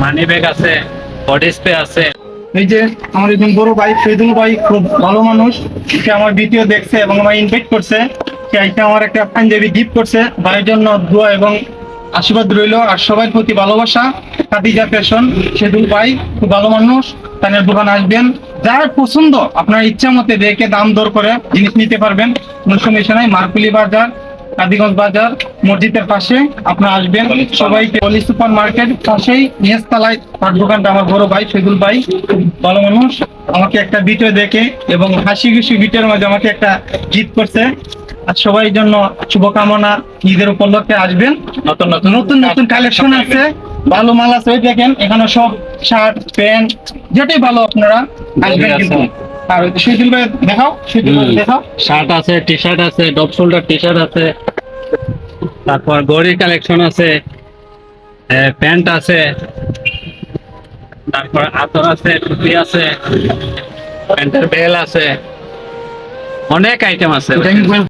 Money bag আছে, body spray আছে। এই যে আমার একজন বড় ভাই শহীদুল ভাই খুব ভালো মানুষ, সে আমার ভিডিও দেখছে এবং আমার ইনভাইট করছে। সে আজকে আমার একটা পাঞ্জাবি গিফট করছে। ভাইয়ের জন্য দোয়া এবং আশীর্বাদ রইল, আর সবার প্রতি ভালোবাসা। খাদিজা ফ্যাশন, শহীদুল ভাই খুব ভালো মানুষ। তাদের দোকান আসবেন, যার পছন্দ আপনার ইচ্ছা মতে দেখে দাম দর করে জিনিস নিতে পারবেন, কোনো সমস্যা নাই। মার্কুলি বাজার, কাদিগঞ্জ বাজার, মসজিদের পাশে আপনারা আসবেন। সবাইকে পলি সুপার মার্কেট পাশেই নিয়াজতলায় তার দোকানটা। আমার বড় ভাই শহীদুল ভাই খুব ভালো মানুষ, আমাকে একটা ভিডিও দেখে এবং হাসি খুশি ভিডিওর মধ্যে আমাকে একটা গিফট করছে। আর সবাই জন্য শুভকামনা। ঈদের উপলক্ষে আসবেন, নতুন নতুন নতুন নতুন কালেকশন আছে, ভালো মাল আছে। ওই দেখেন এখানে সব শার্ট প্যান্ট যেটাই ভালো আপনারা আসবেন কিন্তু। আর শহীদুল ভাই দেখাও, শহীদুল ভাই দেখাও। শার্ট আছে, টি শার্ট আছে, ডপ শোল্ডার টি শার্ট আছে, তারপর গড়ির কালেকশন আছে, প্যান্ট আছে, তারপর আতর আছে, টুপি আছে, প্যান্টের বেল আছে, অনেক আইটেম আছে।